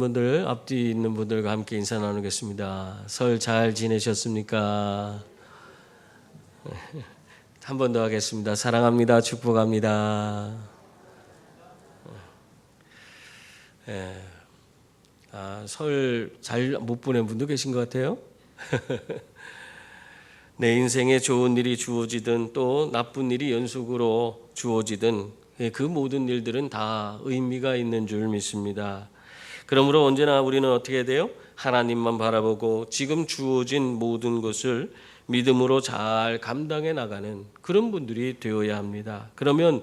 분들, 앞뒤 있는 분들과 함께 인사 나누겠습니다. 설 잘 지내셨습니까? 한 번 더 하겠습니다. 사랑합니다. 축복합니다. 설 잘 못 보낸 분도 계신 것 같아요. 내 인생에 좋은 일이 주어지든 또 나쁜 일이 연속으로 주어지든 그 모든 일들은 다 의미가 있는 줄 믿습니다. 그러므로 언제나 우리는 어떻게 돼요? 하나님만 바라보고 지금 주어진 모든 것을 믿음으로 잘 감당해 나가는 그런 분들이 되어야 합니다. 그러면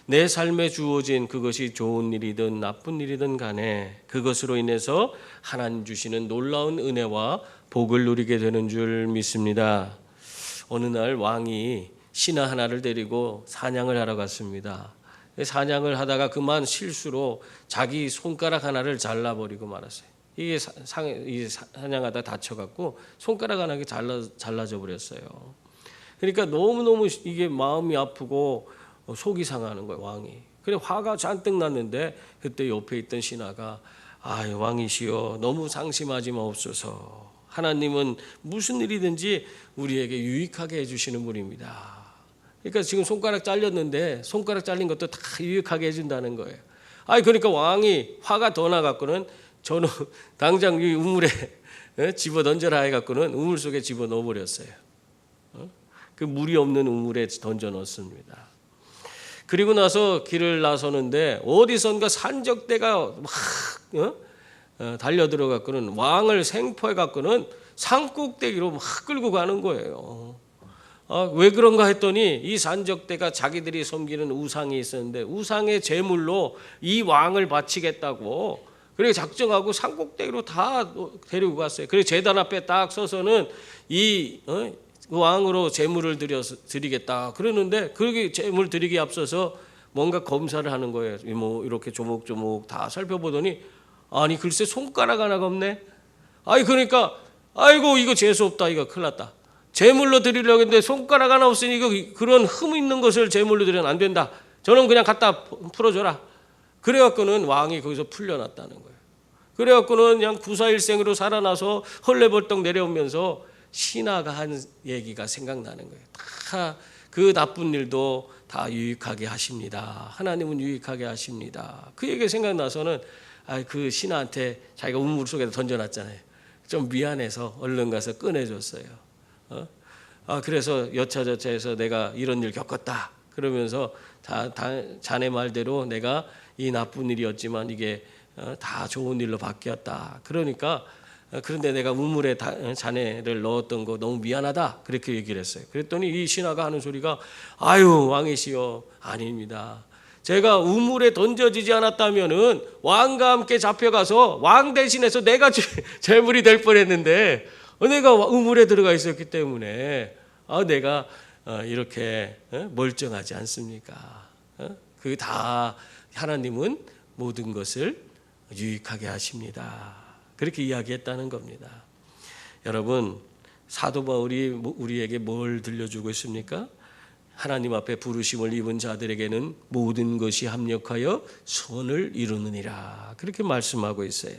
내 삶에 주어진 그것이 좋은 일이든 나쁜 일이든 간에 그것으로 인해서 하나님 주시는 놀라운 은혜와 복을 누리게 되는 줄 믿습니다. 어느 날 왕이 신하 하나를 데리고 사냥을 하러 갔습니다. 사냥을 하다가 그만 실수로 자기 손가락 하나를 잘라버리고 말았어요. 이게 사냥하다 다쳐갖고 손가락 하나가 잘라져 버렸어요. 그러니까 너무너무 이게 마음이 아프고 속이 상하는 거예요, 왕이. 그래 화가 잔뜩 났는데 그때 옆에 있던 신하가 왕이시여 너무 상심하지 마옵소서. 하나님은 무슨 일이든지 우리에게 유익하게 해주시는 분입니다. 그러니까 지금 손가락 잘렸는데 손가락 잘린 것도 다 유익하게 해준다는 거예요. 그러니까 왕이 화가 더 나갖고는 저는 당장 이 우물에 집어 던져라 해갖고는 우물 속에 집어 넣어버렸어요. 그 물이 없는 우물에 던져 넣었습니다. 그리고 나서 길을 나서는데 어디선가 산적대가 막 달려들어갖고는 왕을 생포해갖고는 산꼭대기로 막 끌고 가는 거예요. 왜 그런가 했더니 이 산적대가 자기들이 섬기는 우상이 있었는데 우상의 제물로 이 왕을 바치겠다고 그리고 작정하고 산꼭대기로 다 데리고 갔어요. 그리고 제단 앞에 딱 서서는 이 왕으로 제물을 드리겠다 그러는데 그렇게 제물 드리기에 앞서서 뭔가 검사를 하는 거예요. 뭐 이렇게 조목조목 다 살펴보더니 글쎄 손가락 하나가 없네. 그러니까 이거 재수 없다. 이거 큰일 났다. 제물로 드리려고 했는데 손가락 하나 없으니 이거 그런 흠 있는 것을 제물로 드리면 안 된다. 저는 그냥 갖다 풀어줘라. 그래갖고는 왕이 거기서 풀려났다는 거예요. 그래갖고는 그냥 구사일생으로 살아나서 헐레벌떡 내려오면서 신하가 한 얘기가 생각나는 거예요. 다 그 나쁜 일도 다 유익하게 하십니다. 하나님은 유익하게 하십니다. 그 얘기가 생각나서는 그 신하한테 자기가 우물 속에다 던져놨잖아요. 좀 미안해서 얼른 가서 꺼내줬어요. 그래서 여차저차해서 내가 이런 일 겪었다. 그러면서 자네 말대로 내가 이 나쁜 일이었지만 이게 다 좋은 일로 바뀌었다. 그러니까 그런데 내가 우물에 자네를 넣었던 거 너무 미안하다. 그렇게 얘기를 했어요. 그랬더니 이 신하가 하는 소리가 왕이시여 아닙니다. 제가 우물에 던져지지 않았다면은 왕과 함께 잡혀가서 왕 대신해서 내가 제물이 될 뻔했는데 내가 우물에 들어가 있었기 때문에 내가 이렇게 멀쩡하지 않습니까? 그 다 하나님은 모든 것을 유익하게 하십니다. 그렇게 이야기했다는 겁니다. 여러분 사도 바울이 우리에게 뭘 들려주고 있습니까? 하나님 앞에 부르심을 입은 자들에게는 모든 것이 합력하여 선을 이루느니라. 그렇게 말씀하고 있어요.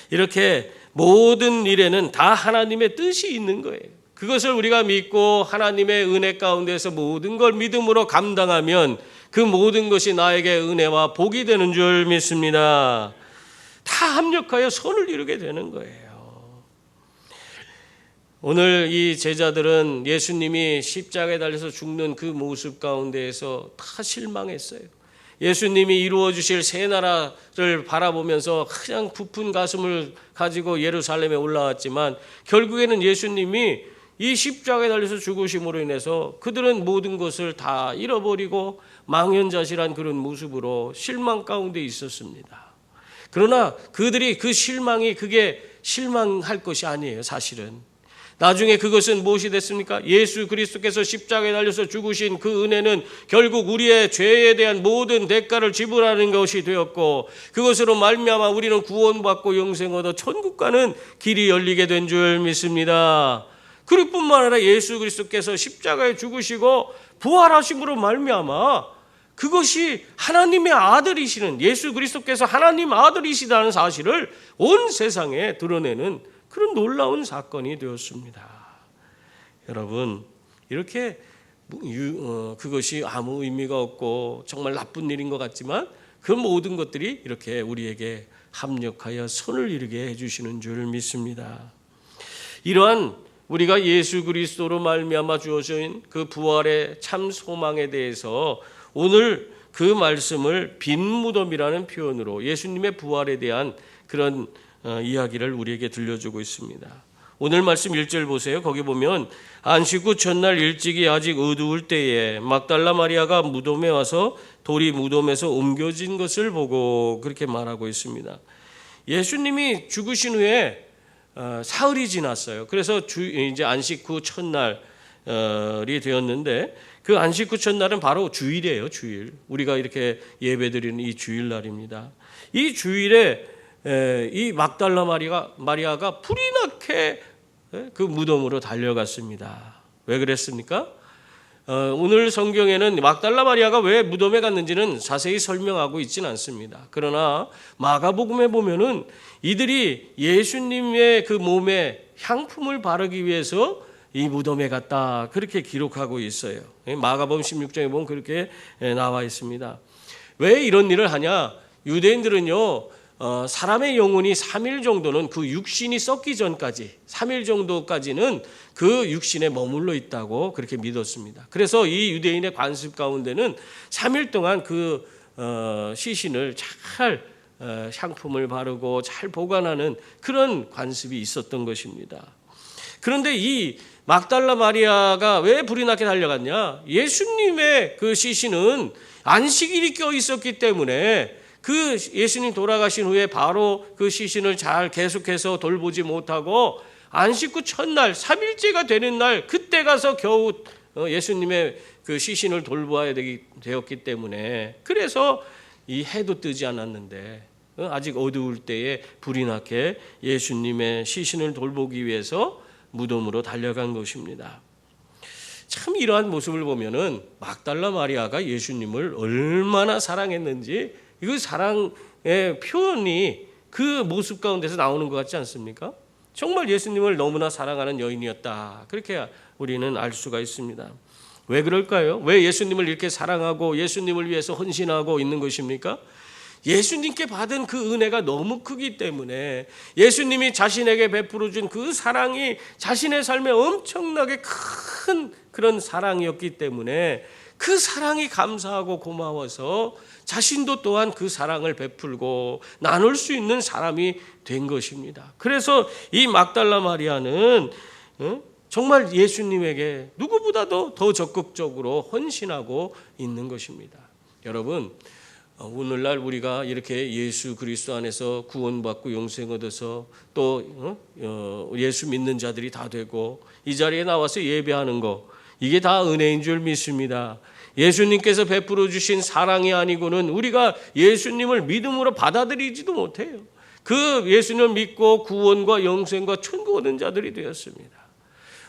이렇게 모든 일에는 다 하나님의 뜻이 있는 거예요. 그것을 우리가 믿고 하나님의 은혜 가운데서 모든 걸 믿음으로 감당하면 그 모든 것이 나에게 은혜와 복이 되는 줄 믿습니다. 다 합력하여 선을 이루게 되는 거예요. 오늘 이 제자들은 예수님이 십자가에 달려서 죽는 그 모습 가운데에서 다 실망했어요. 예수님이 이루어 주실 새 나라를 바라보면서 그냥 부푼 가슴을 가지고 예루살렘에 올라왔지만 결국에는 예수님이 이 십자가에 달려서 죽으심으로 인해서 그들은 모든 것을 다 잃어버리고 망연자실한 그런 모습으로 실망 가운데 있었습니다. 그러나 그들이 그 실망이 그게 실망할 것이 아니에요. 사실은 나중에 그것은 무엇이 됐습니까? 예수 그리스도께서 십자가에 달려서 죽으신 그 은혜는 결국 우리의 죄에 대한 모든 대가를 지불하는 것이 되었고 그것으로 말미암아 우리는 구원받고 영생 얻어 천국 가는 길이 열리게 된 줄 믿습니다. 그럴 뿐만 아니라 예수 그리스도께서 십자가에 죽으시고 부활하심으로 말미암아 그것이 하나님의 아들이시는, 예수 그리스도께서 하나님 아들이시다는 사실을 온 세상에 드러내는 그런 놀라운 사건이 되었습니다. 여러분, 이렇게 그것이 아무 의미가 없고 정말 나쁜 일인 것 같지만 그 모든 것들이 이렇게 우리에게 합력하여 선을 이루게 해주시는 줄 믿습니다. 이러한 우리가 예수 그리스도로 말미암아 주어진 그 부활의 참 소망에 대해서 오늘 그 말씀을 빈 무덤이라는 표현으로 예수님의 부활에 대한 그런 이야기를 우리에게 들려주고 있습니다. 오늘 말씀 1절 보세요. 거기 보면 안식 후 첫날 일찍이 아직 어두울 때에 막달라 마리아가 무덤에 와서 돌이 무덤에서 옮겨진 것을 보고 그렇게 말하고 있습니다. 예수님이 죽으신 후에 사흘이 지났어요. 그래서 이제 안식 후 첫날이 되었는데 그 안식 후 첫날은 바로 주일이에요. 주일. 우리가 이렇게 예배드리는 이 주일날입니다. 이 주일에 이 막달라 마리아가 불이 나게 그 무덤으로 달려갔습니다. 왜 그랬습니까? 오늘 성경에는 막달라 마리아가 왜 무덤에 갔는지는 자세히 설명하고 있지는 않습니다. 그러나 마가복음에 보면은 이들이 예수님의 그 몸에 향품을 바르기 위해서 이 무덤에 갔다 그렇게 기록하고 있어요. 마가복음 16장에 보면 그렇게 나와 있습니다. 왜 이런 일을 하냐? 유대인들은요, 사람의 영혼이 3일 정도는 그 육신이 썩기 전까지 3일 정도까지는 그 육신에 머물러 있다고 그렇게 믿었습니다. 그래서 이 유대인의 관습 가운데는 3일 동안 그 시신을 잘 향품을 바르고 잘 보관하는 그런 관습이 있었던 것입니다. 그런데 이 막달라 마리아가 왜 불이 나게 달려갔냐? 예수님의 그 시신은 안식일이 껴 있었기 때문에 그 예수님 돌아가신 후에 바로 그 시신을 잘 계속해서 돌보지 못하고 안식 후 첫날 3일째가 되는 날 그때 가서 겨우 예수님의 그 시신을 돌보아야 되었기 때문에 그래서 이 해도 뜨지 않았는데 아직 어두울 때에 불이 나게 예수님의 시신을 돌보기 위해서 무덤으로 달려간 것입니다. 참 이러한 모습을 보면은 막달라 마리아가 예수님을 얼마나 사랑했는지 이 사랑의 표현이 그 모습 가운데서 나오는 것 같지 않습니까? 정말 예수님을 너무나 사랑하는 여인이었다. 그렇게 우리는 알 수가 있습니다. 왜 그럴까요? 왜 예수님을 이렇게 사랑하고 예수님을 위해서 헌신하고 있는 것입니까? 예수님께 받은 그 은혜가 너무 크기 때문에 예수님이 자신에게 베풀어 준 그 사랑이 자신의 삶에 엄청나게 큰 그런 사랑이었기 때문에 그 사랑이 감사하고 고마워서 자신도 또한 그 사랑을 베풀고 나눌 수 있는 사람이 된 것입니다. 그래서 이 막달라 마리아는 정말 예수님에게 누구보다도 더 적극적으로 헌신하고 있는 것입니다. 여러분, 오늘날 우리가 이렇게 예수 그리스도 안에서 구원받고 영생 얻어서 또 예수 믿는 자들이 다 되고 이 자리에 나와서 예배하는 거, 이게 다 은혜인 줄 믿습니다. 예수님께서 베풀어 주신 사랑이 아니고는 우리가 예수님을 믿음으로 받아들이지도 못해요. 그 예수님을 믿고 구원과 영생과 천국 얻은 자들이 되었습니다.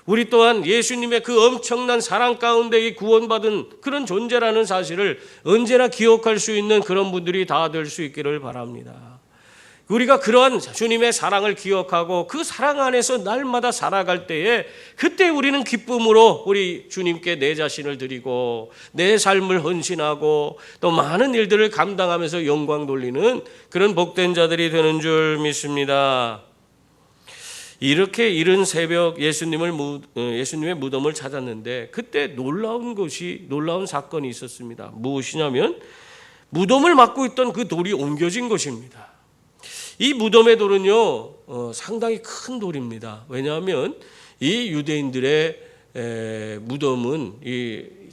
우리 또한 예수님의 그 엄청난 사랑 가운데 이 구원받은 그런 존재라는 사실을 언제나 기억할 수 있는 그런 분들이 다 될 수 있기를 바랍니다. 우리가 그러한 주님의 사랑을 기억하고 그 사랑 안에서 날마다 살아갈 때에 그때 우리는 기쁨으로 우리 주님께 내 자신을 드리고 내 삶을 헌신하고 또 많은 일들을 감당하면서 영광 돌리는 그런 복된 자들이 되는 줄 믿습니다. 이렇게 이른 새벽 예수님의 무덤을 찾았는데 그때 놀라운 사건이 있었습니다. 무엇이냐면 무덤을 막고 있던 그 돌이 옮겨진 것입니다. 이 무덤의 돌은요 상당히 큰 돌입니다. 왜냐하면 이 유대인들의 무덤은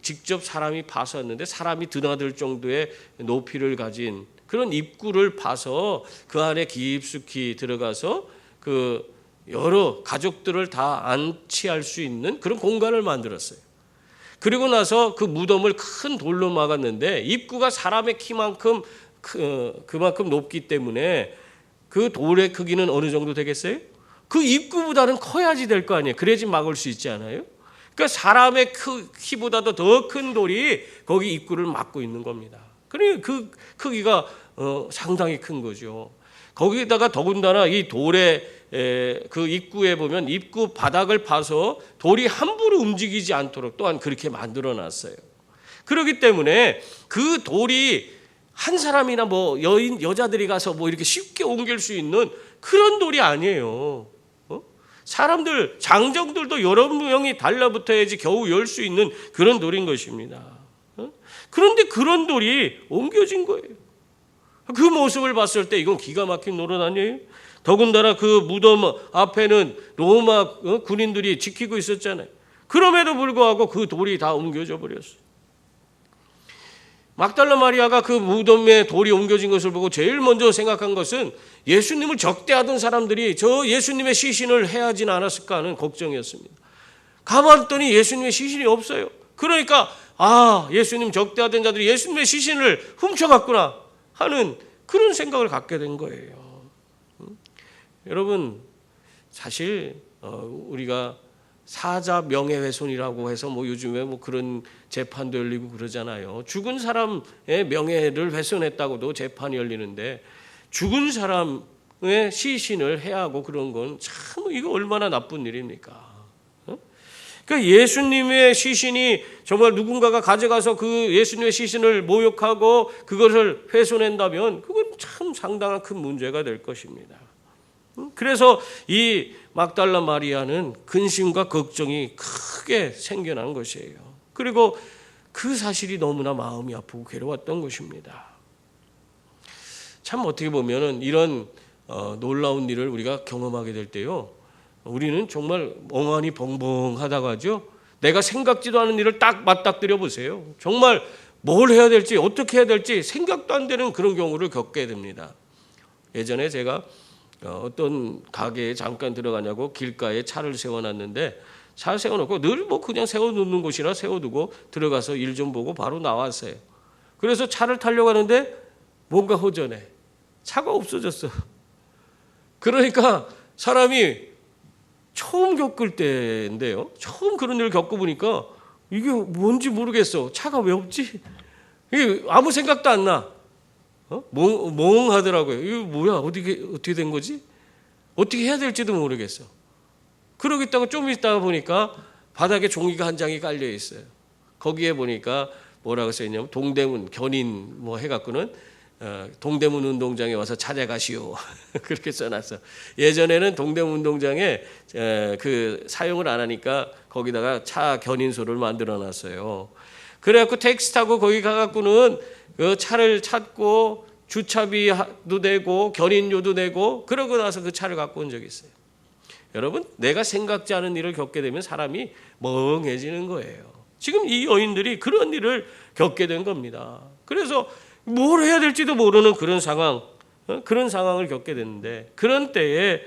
직접 사람이 파서 왔는데 사람이 드나들 정도의 높이를 가진 그런 입구를 파서 그 안에 깊숙이 들어가서 그 여러 가족들을 다 안치할 수 있는 그런 공간을 만들었어요. 그리고 나서 그 무덤을 큰 돌로 막았는데 입구가 사람의 키만큼 그만큼 높기 때문에 그 돌의 크기는 어느 정도 되겠어요? 그 입구보다는 커야지 될 거 아니에요. 그래야지 막을 수 있지 않아요? 그러니까 사람의 키보다도 더 큰 돌이 거기 입구를 막고 있는 겁니다. 그러니까 그 크기가 상당히 큰 거죠. 거기다가 더군다나 이 돌의 그 입구에 보면 입구 바닥을 파서 돌이 함부로 움직이지 않도록 또한 그렇게 만들어 놨어요. 그렇기 때문에 그 돌이 한 사람이나 뭐 여자들이 가서 뭐 이렇게 쉽게 옮길 수 있는 그런 돌이 아니에요. 사람들, 장정들도 여러 명이 달라붙어야지 겨우 열 수 있는 그런 돌인 것입니다. 그런데 그런 돌이 옮겨진 거예요. 그 모습을 봤을 때 이건 기가 막힌 노릇 아니에요? 더군다나 그 무덤 앞에는 로마 군인들이 지키고 있었잖아요. 그럼에도 불구하고 그 돌이 다 옮겨져 버렸어요. 막달라 마리아가 그 무덤에 돌이 옮겨진 것을 보고 제일 먼저 생각한 것은 예수님을 적대하던 사람들이 저 예수님의 시신을 해하진 않았을까 하는 걱정이었습니다. 가봤더니 예수님의 시신이 없어요. 그러니까 예수님 적대하던 자들이 예수님의 시신을 훔쳐갔구나 하는 그런 생각을 갖게 된 거예요. 여러분, 사실 우리가 사자 명예훼손이라고 해서 뭐 요즘에 뭐 그런 재판도 열리고 그러잖아요. 죽은 사람의 명예를 훼손했다고도 재판이 열리는데 죽은 사람의 시신을 해하고 그런 건 참 이거 얼마나 나쁜 일입니까? 그러니까 예수님의 시신이 정말 누군가가 가져가서 그 예수님의 시신을 모욕하고 그것을 훼손한다면 그건 참 상당한 큰 문제가 될 것입니다. 그래서 이 막달라 마리아는 근심과 걱정이 크게 생겨난 것이에요. 그리고 그 사실이 너무나 마음이 아프고 괴로웠던 것입니다. 참 어떻게 보면은 이런 놀라운 일을 우리가 경험하게 될 때요, 우리는 정말 멍하니 벙벙하다가죠, 내가 생각지도 않은 일을 딱 맞닥뜨려 보세요. 정말 뭘 해야 될지 어떻게 해야 될지 생각도 안 되는 그런 경우를 겪게 됩니다. 예전에 제가 어떤 가게에 잠깐 들어가냐고 길가에 차를 세워놨는데 차 세워놓고 늘 뭐 그냥 세워놓는 곳이라 세워두고 들어가서 일 좀 보고 바로 나왔어요. 그래서 차를 타려고 하는데 뭔가 허전해. 차가 없어졌어. 그러니까 사람이 처음 겪을 때인데요, 처음 그런 일을 겪어보니까 이게 뭔지 모르겠어. 차가 왜 없지? 이게 아무 생각도 안 나. 멍하더라고요. 이거 뭐야? 어떻게 된 거지? 어떻게 해야 될지도 모르겠어. 그러고 있다가 좀 있다가 보니까 바닥에 종이가 한 장이 깔려 있어요. 거기에 보니까 뭐라고 써있냐면 동대문 견인 뭐 해갖고는 동대문 운동장에 와서 찾아가시오. 그렇게 써놨어. 예전에는 동대문 운동장에 그 사용을 안 하니까 거기다가 차 견인소를 만들어놨어요. 그래갖고 택시 타고 거기 가갖고는 그 차를 찾고 주차비도 내고 견인료도 내고 그러고 나서 그 차를 갖고 온 적이 있어요. 여러분, 내가 생각지 않은 일을 겪게 되면 사람이 멍해지는 거예요. 지금 이 여인들이 그런 일을 겪게 된 겁니다. 그래서 뭘 해야 될지도 모르는 그런 상황을 겪게 됐는데, 그런 때에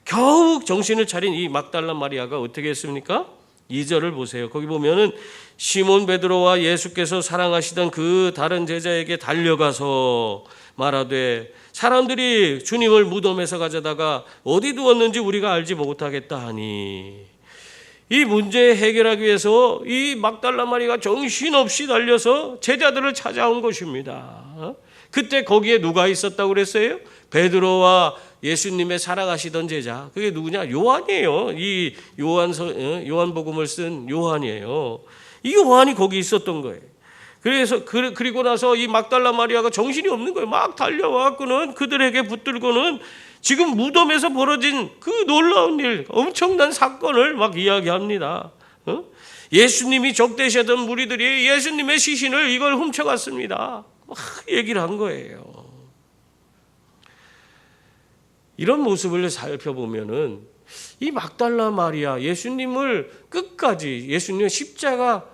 겨우 정신을 차린 이 막달라 마리아가 어떻게 했습니까? 2절을 보세요. 거기 보면은 시몬 베드로와 예수께서 사랑하시던 그 다른 제자에게 달려가서 말하되 사람들이 주님을 무덤에서 가져다가 어디 두었는지 우리가 알지 못하겠다 하니, 이 문제 해결하기 위해서 이 막달라 마리아가 정신없이 달려서 제자들을 찾아온 것입니다. 그때 거기에 누가 있었다고 그랬어요? 베드로와 예수님의 사랑하시던 제자. 그게 누구냐? 요한이에요. 이 요한복음을 쓴 요한이에요. 이 요한이 거기 있었던 거예요. 그래서 그리고 나서 이 막달라 마리아가 정신이 없는 거예요. 막 달려와서는 그들에게 붙들고는 지금 무덤에서 벌어진 그 놀라운 일, 엄청난 사건을 막 이야기합니다. 예수님이 적대시하던 무리들이 예수님의 시신을 이걸 훔쳐갔습니다. 막 얘기를 한 거예요. 이런 모습을 살펴보면은 이 막달라 마리아, 예수님을 끝까지, 예수님의 십자가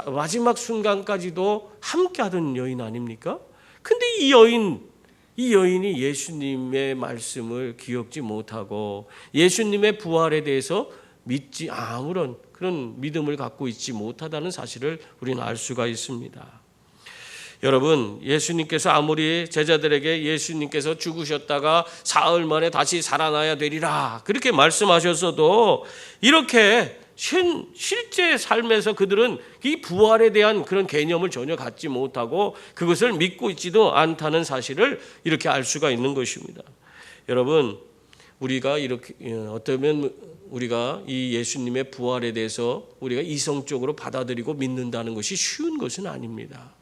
마지막 순간까지도 함께하던 여인 아닙니까? 근데 이 여인이 예수님의 말씀을 기억지 못하고 예수님의 부활에 대해서 믿지, 아무런 그런 믿음을 갖고 있지 못하다는 사실을 우리는 알 수가 있습니다. 여러분, 예수님께서 아무리 제자들에게 예수님께서 죽으셨다가 사흘 만에 다시 살아나야 되리라 그렇게 말씀하셨어도 이렇게 실제 삶에서 그들은 이 부활에 대한 그런 개념을 전혀 갖지 못하고 그것을 믿고 있지도 않다는 사실을 이렇게 알 수가 있는 것입니다. 여러분, 우리가 이렇게 어쩌면 우리가 이 예수님의 부활에 대해서 우리가 이성적으로 받아들이고 믿는다는 것이 쉬운 것은 아닙니다.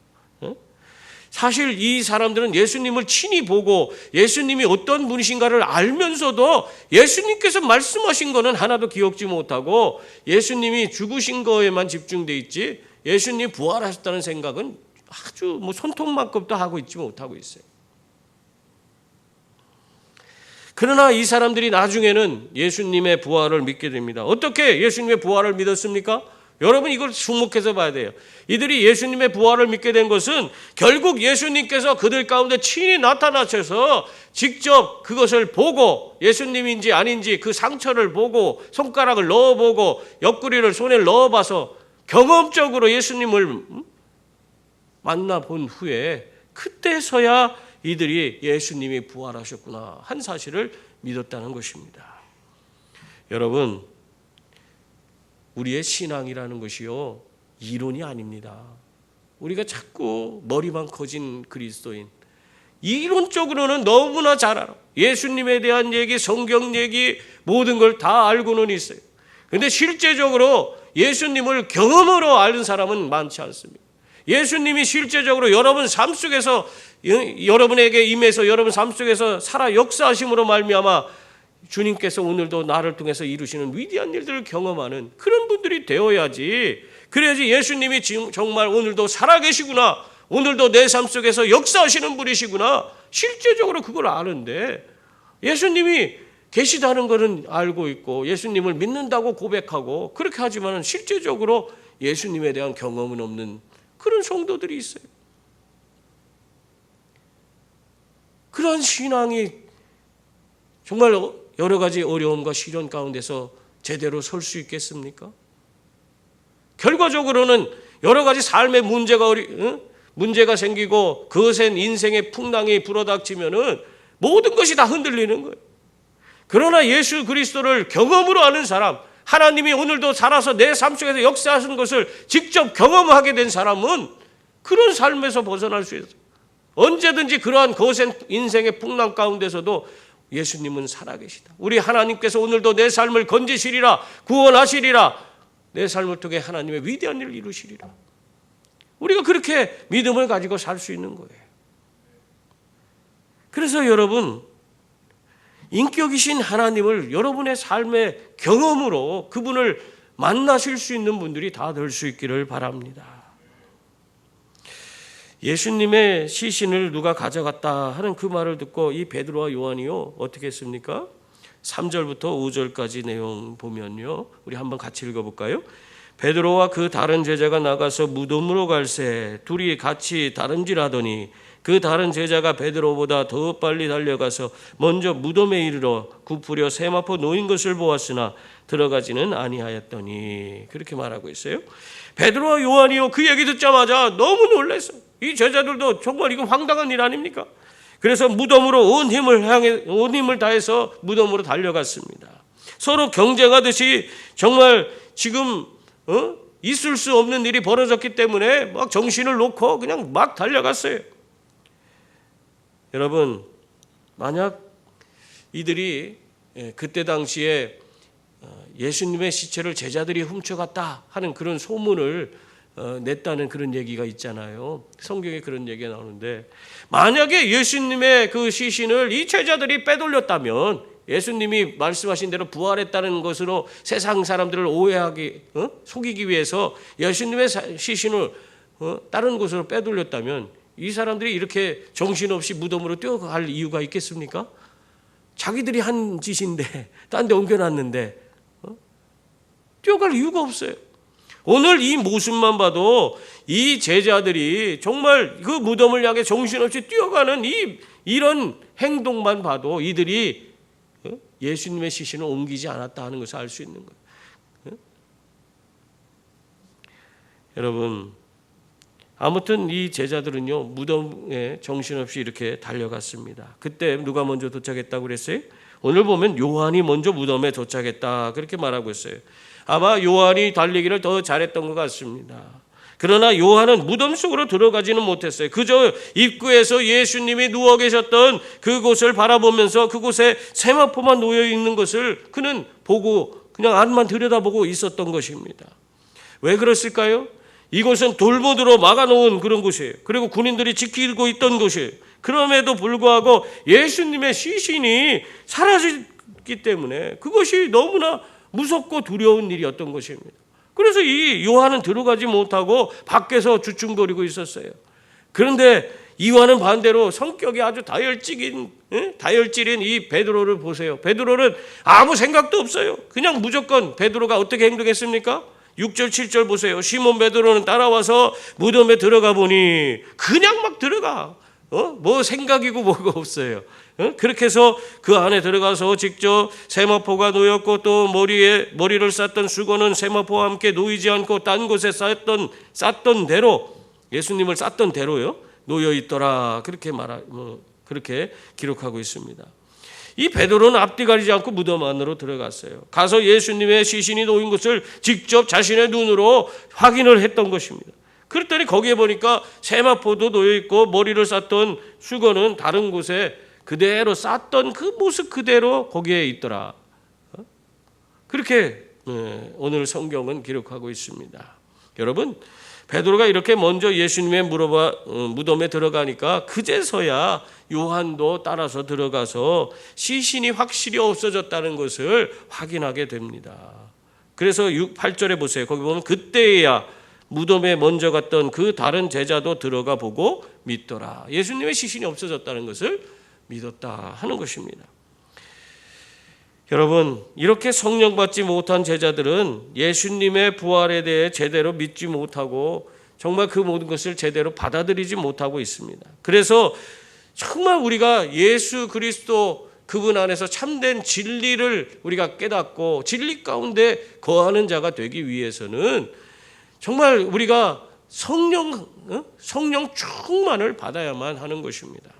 사실 이 사람들은 예수님을 친히 보고 예수님이 어떤 분이신가를 알면서도 예수님께서 말씀하신 거는 하나도 기억지 못하고 예수님이 죽으신 거에만 집중돼 있지 예수님이 부활하셨다는 생각은 아주 손톱만큼도 하고 있지 못하고 있어요. 그러나 이 사람들이 나중에는 예수님의 부활을 믿게 됩니다. 어떻게 예수님의 부활을 믿었습니까? 여러분, 이걸 주목해서 봐야 돼요. 이들이 예수님의 부활을 믿게 된 것은 결국 예수님께서 그들 가운데 친히 나타나셔서 직접 그것을 보고 예수님인지 아닌지 그 상처를 보고 손가락을 넣어보고 옆구리를 손에 넣어봐서 경험적으로 예수님을 만나본 후에 그때서야 이들이 예수님이 부활하셨구나 한 사실을 믿었다는 것입니다. 여러분, 우리의 신앙이라는 것이요, 이론이 아닙니다. 우리가 자꾸 머리만 커진 그리스도인, 이론적으로는 너무나 잘 알아. 예수님에 대한 얘기, 성경 얘기, 모든 걸 다 알고는 있어요. 그런데 실제적으로 예수님을 경험으로 아는 사람은 많지 않습니다. 예수님이 실제적으로 여러분 삶 속에서, 여러분에게 임해서 여러분 삶 속에서 살아 역사하심으로 말미암아 주님께서 오늘도 나를 통해서 이루시는 위대한 일들을 경험하는 그런 분들이 되어야지, 그래야지 예수님이 지금 정말 오늘도 살아계시구나, 오늘도 내 삶 속에서 역사하시는 분이시구나, 실제적으로 그걸 아는데 예수님이 계시다는 것은 알고 있고 예수님을 믿는다고 고백하고 그렇게 하지만 실제적으로 예수님에 대한 경험은 없는 그런 성도들이 있어요. 그런 신앙이 정말 여러 가지 어려움과 시련 가운데서 제대로 설 수 있겠습니까? 결과적으로는 여러 가지 삶의 문제가 생기고 거센 인생의 풍랑이 불어닥치면은 모든 것이 다 흔들리는 거예요. 그러나 예수 그리스도를 경험으로 아는 사람, 하나님이 오늘도 살아서 내 삶 속에서 역사하신 것을 직접 경험하게 된 사람은 그런 삶에서 벗어날 수 있어요. 언제든지 그러한 거센 인생의 풍랑 가운데서도 예수님은 살아계시다. 우리 하나님께서 오늘도 내 삶을 건지시리라, 구원하시리라, 내 삶을 통해 하나님의 위대한 일을 이루시리라. 우리가 그렇게 믿음을 가지고 살 수 있는 거예요. 그래서 여러분, 인격이신 하나님을 여러분의 삶의 경험으로 그분을 만나실 수 있는 분들이 다 될 수 있기를 바랍니다. 예수님의 시신을 누가 가져갔다 하는 그 말을 듣고 이 베드로와 요한이요 어떻게 했습니까? 3절부터 5절까지 내용 보면요, 우리 한번 같이 읽어볼까요? 베드로와 그 다른 제자가 나가서 무덤으로 갈새 둘이 같이 다름질하더니 그 다른 제자가 베드로보다 더 빨리 달려가서 먼저 무덤에 이르러 굽으려 세마포 놓인 것을 보았으나 들어가지는 아니하였더니, 그렇게 말하고 있어요. 베드로와 요한이요 그 얘기 듣자마자 너무 놀랐어요. 이 제자들도 정말 이건 황당한 일 아닙니까? 그래서 무덤으로 온 힘을 다해서 무덤으로 달려갔습니다. 서로 경쟁하듯이 정말 지금 있을 수 없는 일이 벌어졌기 때문에 막 정신을 놓고 그냥 막 달려갔어요. 여러분, 만약 이들이 그때 당시에 예수님의 시체를 제자들이 훔쳐갔다 하는 그런 소문을 냈다는 그런 얘기가 있잖아요. 성경에 그런 얘기가 나오는데, 만약에 예수님의 그 시신을 이 제자들이 빼돌렸다면 예수님이 말씀하신 대로 부활했다는 것으로 세상 사람들을 속이기 위해서 예수님의 시신을 다른 곳으로 빼돌렸다면 이 사람들이 이렇게 정신없이 무덤으로 뛰어갈 이유가 있겠습니까? 자기들이 한 짓인데 딴 데 옮겨놨는데 뛰어갈 이유가 없어요. 오늘 이 모습만 봐도 이 제자들이 정말 그 무덤을 향해 정신없이 뛰어가는 이런 행동만 봐도 이들이 예수님의 시신을 옮기지 않았다 하는 것을 알 수 있는 거예요. 여러분, 아무튼 이 제자들은요 무덤에 정신없이 이렇게 달려갔습니다. 그때 누가 먼저 도착했다고 그랬어요? 오늘 보면 요한이 먼저 무덤에 도착했다 그렇게 말하고 있어요. 아마 요한이 달리기를 더 잘했던 것 같습니다. 그러나 요한은 무덤 속으로 들어가지는 못했어요. 그저 입구에서 예수님이 누워 계셨던 그곳을 바라보면서 그곳에 세마포만 놓여 있는 것을 그는 보고 그냥 안만 들여다보고 있었던 것입니다. 왜 그랬을까요? 이곳은 돌무드로 막아놓은 그런 곳이에요. 그리고 군인들이 지키고 있던 곳이에요. 그럼에도 불구하고 예수님의 시신이 사라졌기 때문에 그것이 너무나 무섭고 두려운 일이었던 것입니다. 그래서 이 요한은 들어가지 못하고 밖에서 주춤거리고 있었어요. 그런데 이와는 반대로 성격이 아주 다혈질인 이 베드로를 보세요. 베드로는 아무 생각도 없어요. 그냥 무조건 베드로가 어떻게 행동했습니까? 6절 7절 보세요. 시몬 베드로는 따라와서 무덤에 들어가 보니 그냥 막 들어가. 뭐 생각이고 뭐가 없어요. 그렇게 해서 그 안에 들어가서 직접 세마포가 놓였고 또 머리를 쌌던 수건은 세마포와 함께 놓이지 않고 딴 곳에 쌌던 대로 예수님을 쌌던 대로요 놓여 있더라. 그렇게 기록하고 있습니다. 이 베드로는 앞뒤 가리지 않고 무덤 안으로 들어갔어요. 가서 예수님의 시신이 놓인 것을 직접 자신의 눈으로 확인을 했던 것입니다. 그랬더니 거기에 보니까 세마포도 놓여 있고 머리를 쌌던 수건은 다른 곳에 그대로 쌌던 그 모습 그대로 거기에 있더라. 그렇게 오늘 성경은 기록하고 있습니다. 여러분, 베드로가 이렇게 먼저 예수님의 무덤에 들어가니까 그제서야 요한도 따라서 들어가서 시신이 확실히 없어졌다는 것을 확인하게 됩니다. 그래서 8절에 보세요. 거기 보면 그때야 무덤에 먼저 갔던 그 다른 제자도 들어가 보고 믿더라. 예수님의 시신이 없어졌다는 것을 믿었다 하는 것입니다. 여러분, 이렇게 성령 받지 못한 제자들은 예수님의 부활에 대해 제대로 믿지 못하고 정말 그 모든 것을 제대로 받아들이지 못하고 있습니다. 그래서 정말 우리가 예수 그리스도 그분 안에서 참된 진리를 우리가 깨닫고 진리 가운데 거하는 자가 되기 위해서는 정말 우리가 성령 충만을 받아야만 하는 것입니다.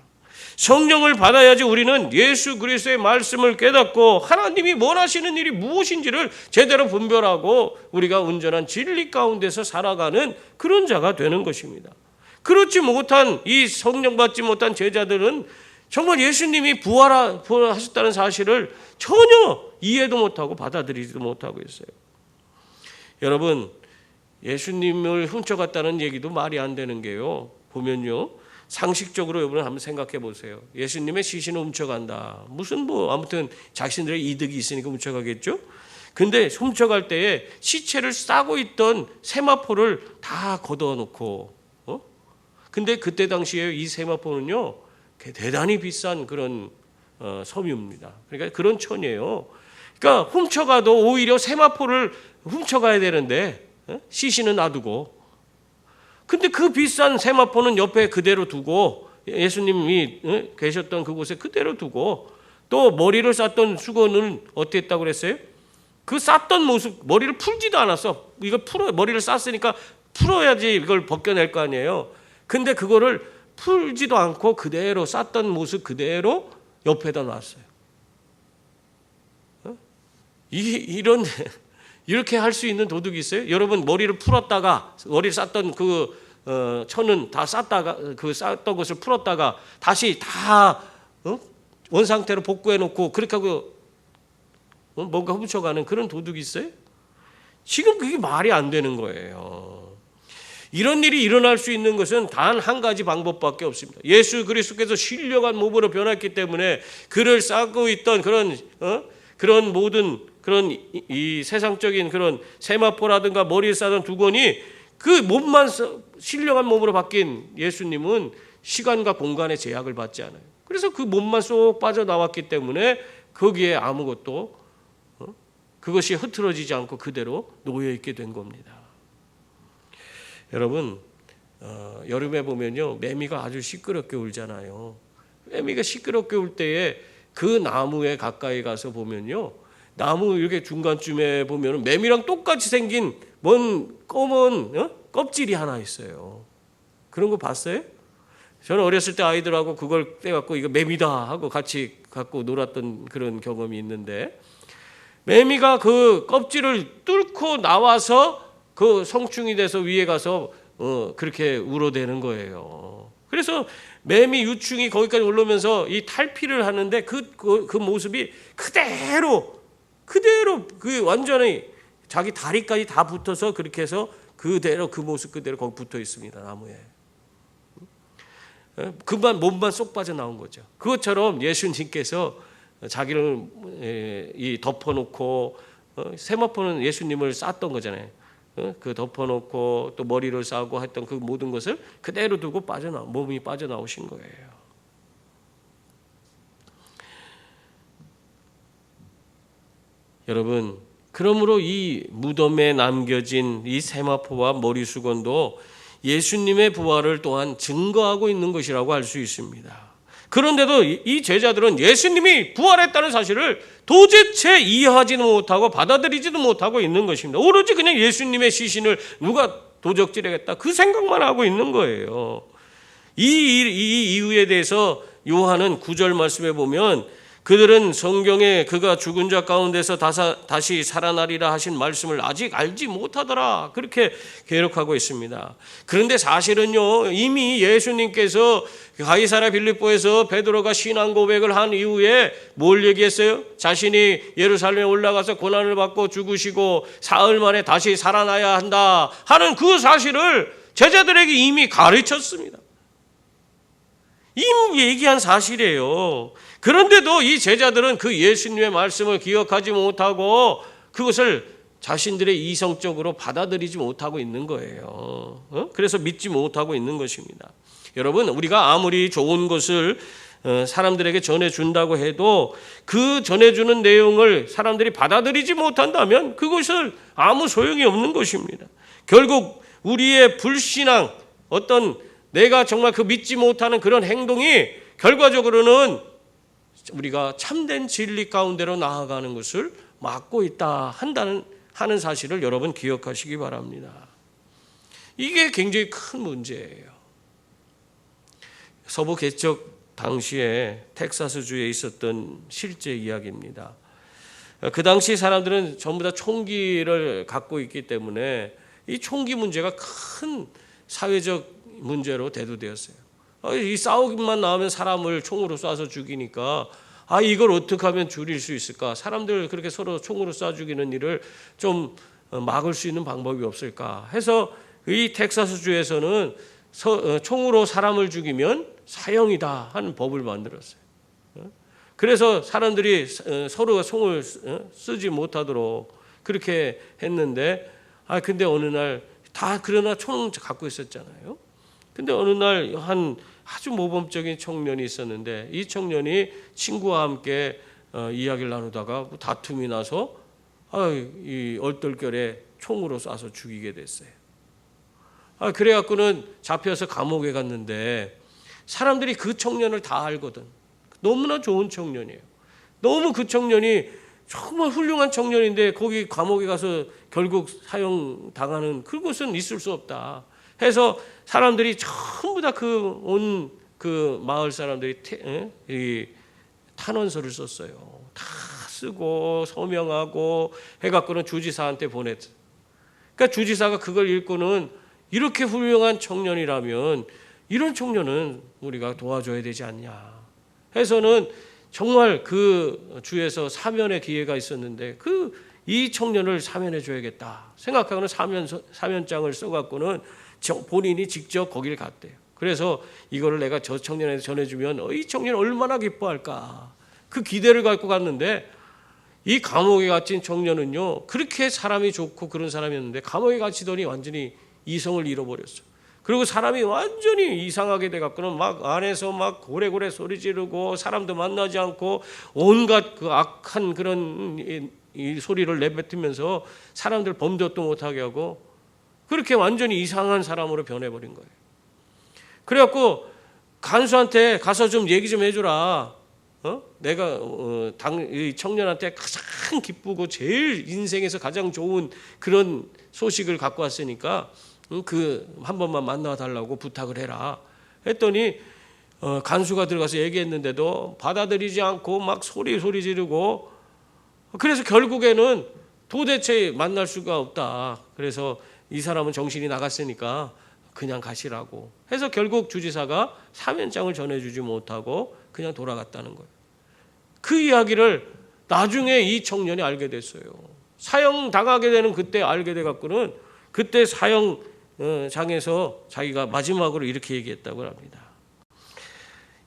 성령을 받아야지 우리는 예수 그리스도의 말씀을 깨닫고 하나님이 원하시는 일이 무엇인지를 제대로 분별하고 우리가 온전한 진리 가운데서 살아가는 그런 자가 되는 것입니다. 그렇지 못한 이 성령 받지 못한 제자들은 정말 예수님이 부활하셨다는 사실을 전혀 이해도 못하고 받아들이지도 못하고 있어요. 여러분, 예수님을 훔쳐갔다는 얘기도 말이 안 되는 게요. 보면요. 상식적으로 여러분 한번 생각해 보세요. 예수님의 시신을 훔쳐간다. 무슨 아무튼 자신들의 이득이 있으니까 훔쳐가겠죠. 근데 훔쳐갈 때에 시체를 싸고 있던 세마포를 다 걷어놓고 근데 그때 당시에 이 세마포는요. 대단히 비싼 그런 섬유입니다. 그러니까 그런 천이에요. 그러니까 훔쳐가도 오히려 세마포를 훔쳐가야 되는데 시신은 놔두고 근데 그 비싼 세마포는 옆에 그대로 두고 예수님이 계셨던 그곳에 그대로 두고 또 머리를 쌌던 수건은 어떻게 했다고 그랬어요? 그 쌌던 모습 머리를 풀지도 않았어. 이거 머리를 쌌으니까 풀어야지 이걸 벗겨낼 거 아니에요. 근데 그거를 풀지도 않고 그대로 쌌던 모습 그대로 옆에다 놨어요. 이렇게 할 수 있는 도둑이 있어요? 여러분 머리를 풀었다가 머리를 쌌던 그 천은 다 쌌다가 그 쌌던 것을 풀었다가 다시 다 원상태로 복구해 놓고 그렇게 하고 뭔가 훔쳐가는 그런 도둑이 있어요? 지금 그게 말이 안 되는 거예요. 이런 일이 일어날 수 있는 것은 단 한 가지 방법밖에 없습니다. 예수 그리스도께서 신령한 몸으로 변했기 때문에 그를 싸고 있던 그런 모든 그런 이 세상적인 그런 세마포라든가 머리에 싸던 두건이 그 몸만 신령한 몸으로 바뀐 예수님은 시간과 공간의 제약을 받지 않아요. 그래서 그 몸만 쏙 빠져나왔기 때문에 거기에 아무것도 그것이 흐트러지지 않고 그대로 놓여있게 된 겁니다. 여러분 여름에 보면요 매미가 아주 시끄럽게 울잖아요. 매미가 시끄럽게 울 때에 그 나무에 가까이 가서 보면요 나무 이렇게 중간쯤에 보면 매미랑 똑같이 생긴 먼 검은 껍질이 하나 있어요. 그런 거 봤어요? 저는 어렸을 때 아이들하고 그걸 떼갖고 이거 매미다 하고 같이 갖고 놀았던 그런 경험이 있는데, 매미가 그 껍질을 뚫고 나와서 그 성충이 돼서 위에 가서 그렇게 우러대는 거예요. 그래서 매미 유충이 거기까지 올라오면서 이 탈피를 하는데 그 모습이 그대로 그 완전히 자기 다리까지 다 붙어서 그렇게 해서 그대로 그 모습 그대로 거기 붙어 있습니다, 나무에. 그만 몸만 쏙 빠져나온 거죠. 그것처럼 예수님께서 자기를 덮어놓고, 세마포는 예수님을 쌌던 거잖아요. 그 덮어놓고 또 머리를 싸고 했던 그 모든 것을 그대로 두고 몸이 빠져나오신 거예요. 여러분, 그러므로 이 무덤에 남겨진 이 세마포와 머리수건도 예수님의 부활을 또한 증거하고 있는 것이라고 할 수 있습니다. 그런데도 이 제자들은 예수님이 부활했다는 사실을 도대체 이해하지는 못하고 받아들이지도 못하고 있는 것입니다. 오로지 그냥 예수님의 시신을 누가 도적질하겠다 그 생각만 하고 있는 거예요. 이 이유에 대해서 요한은 9절 말씀에 보면 그들은 성경에 그가 죽은 자 가운데서 다시 살아나리라 하신 말씀을 아직 알지 못하더라, 그렇게 기록하고 있습니다. 그런데 사실은요, 이미 예수님께서 가이사랴 빌립보에서 베드로가 신앙 고백을 한 이후에 뭘 얘기했어요? 자신이 예루살렘에 올라가서 고난을 받고 죽으시고 사흘 만에 다시 살아나야 한다 하는 그 사실을 제자들에게 이미 가르쳤습니다. 이미 얘기한 사실이에요. 그런데도 이 제자들은 그 예수님의 말씀을 기억하지 못하고 그것을 자신들의 이성적으로 받아들이지 못하고 있는 거예요. 그래서 믿지 못하고 있는 것입니다. 여러분, 우리가 아무리 좋은 것을 사람들에게 전해준다고 해도 그 전해주는 내용을 사람들이 받아들이지 못한다면 그것은 아무 소용이 없는 것입니다. 결국 우리의 불신앙, 어떤 내가 정말 그 믿지 못하는 그런 행동이 결과적으로는 우리가 참된 진리 가운데로 나아가는 것을 막고 있다 하는 사실을 여러분 기억하시기 바랍니다. 이게 굉장히 큰 문제예요. 서부 개척 당시에 텍사스주에 있었던 실제 이야기입니다. 그 당시 사람들은 전부 다 총기를 갖고 있기 때문에 이 총기 문제가 큰 사회적 문제로 대두되었어요. 이 싸우기만 나오면 사람을 총으로 쏴서 죽이니까 이걸 어떻게 하면 줄일 수 있을까? 사람들 그렇게 서로 총으로 쏴 죽이는 일을 좀 막을 수 있는 방법이 없을까 해서 이 텍사스주에서는 총으로 사람을 죽이면 사형이다 하는 법을 만들었어요. 그래서 사람들이 서로가 총을 쓰지 못하도록 그렇게 했는데, 근데 어느 날 다 그러나 총 갖고 있었잖아요. 근데 어느 날 한 아주 모범적인 청년이 있었는데, 이 청년이 친구와 함께 이야기를 나누다가 다툼이 나서 이 얼떨결에 총으로 쏴서 죽이게 됐어요. 그래갖고는 잡혀서 감옥에 갔는데 사람들이 그 청년을 다 알거든. 너무나 좋은 청년이에요. 너무 그 청년이 정말 훌륭한 청년인데 거기 감옥에 가서 결국 사형 당하는 그것은 있을 수 없다 해서 사람들이 전부 다 온 그 마을 사람들이 이 탄원서를 썼어요. 다 쓰고 서명하고 해갖고는 주지사한테 보냈어요. 그러니까 주지사가 그걸 읽고는 이렇게 훌륭한 청년이라면 이런 청년은 우리가 도와줘야 되지 않냐 해서는 정말 그 주에서 사면의 기회가 있었는데 이 청년을 사면해 줘야겠다 생각하고는 사면장을 써갖고는 본인이 직접 거기를 갔대요. 그래서 이거를 내가 저 청년에게 전해주면 이 청년 얼마나 기뻐할까 그 기대를 갖고 갔는데, 이 감옥에 갇힌 청년은요 그렇게 사람이 좋고 그런 사람이었는데 감옥에 갇히더니 완전히 이성을 잃어버렸어. 그리고 사람이 완전히 이상하게 돼갖고는 막 안에서 막 고래고래 소리 지르고 사람도 만나지 않고 온갖 그 악한 그런 이 소리를 내뱉으면서 사람들 범죄도 못하게 하고 그렇게 완전히 이상한 사람으로 변해버린 거예요. 그래갖고 간수한테 가서 좀 얘기 좀 해주라. 내가 이 청년한테 가장 기쁘고 제일 인생에서 가장 좋은 그런 소식을 갖고 왔으니까 한 번만 만나달라고 부탁을 해라. 했더니 간수가 들어가서 얘기했는데도 받아들이지 않고 막 소리 지르고, 그래서 결국에는 도대체 만날 수가 없다. 그래서 이 사람은 정신이 나갔으니까 그냥 가시라고 해서 결국 주지사가 사면장을 전해주지 못하고 그냥 돌아갔다는 거예요. 그 이야기를 나중에 이 청년이 알게 됐어요. 사형 당하게 되는 그때 알게 돼 갖고는 그때 사형장에서 자기가 마지막으로 이렇게 얘기했다고 합니다.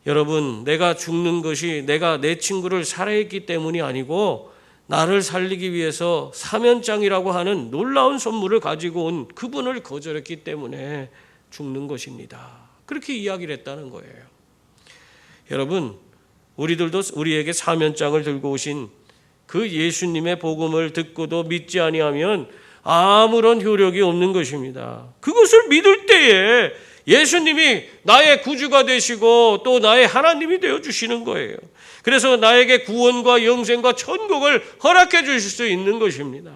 여러분, 내가 죽는 것이 내가 내 친구를 살해했기 때문이 아니고 나를 살리기 위해서 사면장이라고 하는 놀라운 선물을 가지고 온 그분을 거절했기 때문에 죽는 것입니다. 그렇게 이야기를 했다는 거예요. 여러분, 우리들도 우리에게 사면장을 들고 오신 그 예수님의 복음을 듣고도 믿지 아니하면 아무런 효력이 없는 것입니다. 그것을 믿을 때에 예수님이 나의 구주가 되시고 또 나의 하나님이 되어주시는 거예요. 그래서 나에게 구원과 영생과 천국을 허락해 주실 수 있는 것입니다.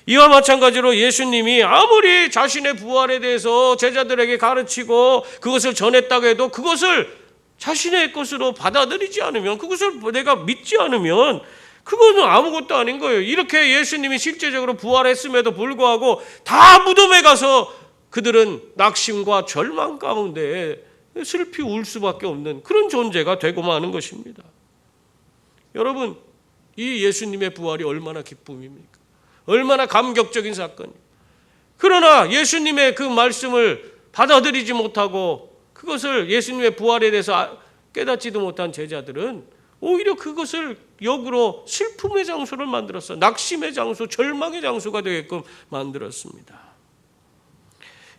이와 마찬가지로 예수님이 아무리 자신의 부활에 대해서 제자들에게 가르치고 그것을 전했다고 해도 그것을 자신의 것으로 받아들이지 않으면, 그것을 내가 믿지 않으면 그거는 아무것도 아닌 거예요. 이렇게 예수님이 실제적으로 부활했음에도 불구하고 다 무덤에 가서 그들은 낙심과 절망 가운데 슬피 울 수밖에 없는 그런 존재가 되고 마는 것입니다. 여러분, 이 예수님의 부활이 얼마나 기쁨입니까? 얼마나 감격적인 사건이에요. 그러나 예수님의 그 말씀을 받아들이지 못하고 그것을 예수님의 부활에 대해서 깨닫지도 못한 제자들은 오히려 그것을 역으로 슬픔의 장소를 만들었어요. 낙심의 장소, 절망의 장소가 되게끔 만들었습니다.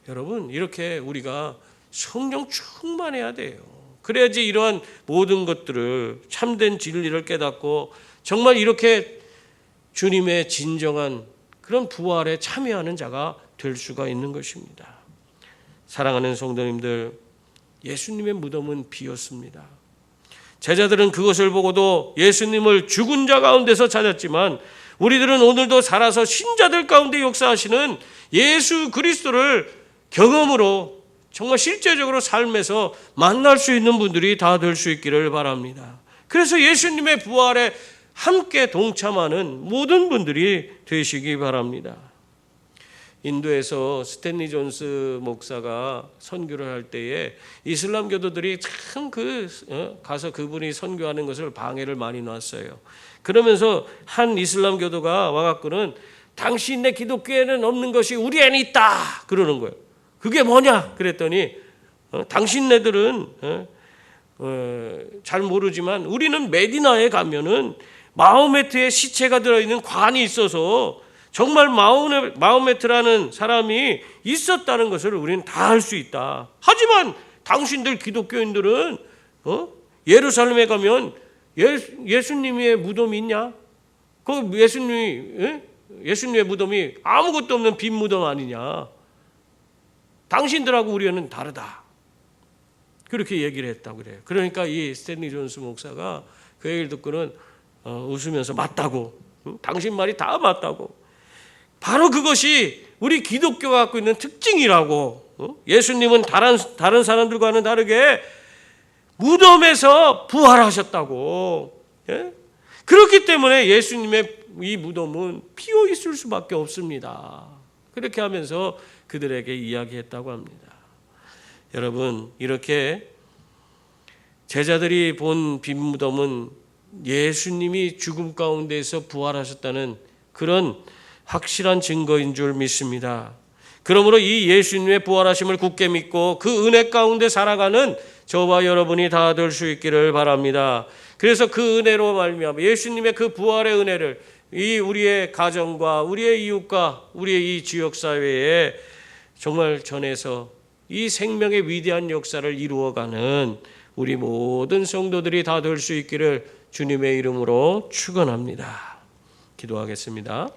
여러분, 이렇게 우리가 성령 충만해야 돼요. 그래야지 이러한 모든 것들을, 참된 진리를 깨닫고 정말 이렇게 주님의 진정한 그런 부활에 참여하는 자가 될 수가 있는 것입니다. 사랑하는 성도님들, 예수님의 무덤은 비었습니다. 제자들은 그것을 보고도 예수님을 죽은 자 가운데서 찾았지만 우리들은 오늘도 살아서 신자들 가운데 역사하시는 예수 그리스도를 경험으로 정말 실제적으로 삶에서 만날 수 있는 분들이 다 될 수 있기를 바랍니다. 그래서 예수님의 부활에 함께 동참하는 모든 분들이 되시기 바랍니다. 인도에서 스탠리 존스 목사가 선교를 할 때에 이슬람 교도들이 참 가서 그분이 선교하는 것을 방해를 많이 놨어요. 그러면서 한 이슬람 교도가 와갖고는 당신네 기독교에는 없는 것이 우리에는 있다 그러는 거예요. 그게 뭐냐 그랬더니 당신네들은 잘 모르지만 우리는 메디나에 가면은 마호메트의 시체가 들어있는 관이 있어서 정말 마호메트라는 사람이 있었다는 것을 우리는 다 알 수 있다. 하지만 당신들 기독교인들은 예루살렘에 가면 예수님의 무덤이 있냐? 그 예수님의 무덤이 아무것도 없는 빈 무덤 아니냐? 당신들하고 우리는 다르다. 그렇게 얘기를 했다고 그래요. 그러니까 이 스탠리 존스 목사가 그 얘기를 듣고는 웃으면서 맞다고, 당신 말이 다 맞다고. 바로 그것이 우리 기독교가 갖고 있는 특징이라고. 예수님은 다른 사람들과는 다르게 무덤에서 부활하셨다고. 그렇기 때문에 예수님의 이 무덤은 비어 있을 수밖에 없습니다. 그렇게 하면서 그들에게 이야기했다고 합니다. 여러분, 이렇게 제자들이 본 빈 무덤은 예수님이 죽음 가운데에서 부활하셨다는 그런 확실한 증거인 줄 믿습니다. 그러므로 이 예수님의 부활하심을 굳게 믿고 그 은혜 가운데 살아가는 저와 여러분이 다 될 수 있기를 바랍니다. 그래서 그 은혜로 말미암아 예수님의 그 부활의 은혜를 이 우리의 가정과 우리의 이웃과 우리의 이 지역 사회에 정말 전해서 이 생명의 위대한 역사를 이루어가는 우리 모든 성도들이 다 될 수 있기를 주님의 이름으로 축원합니다. 기도하겠습니다.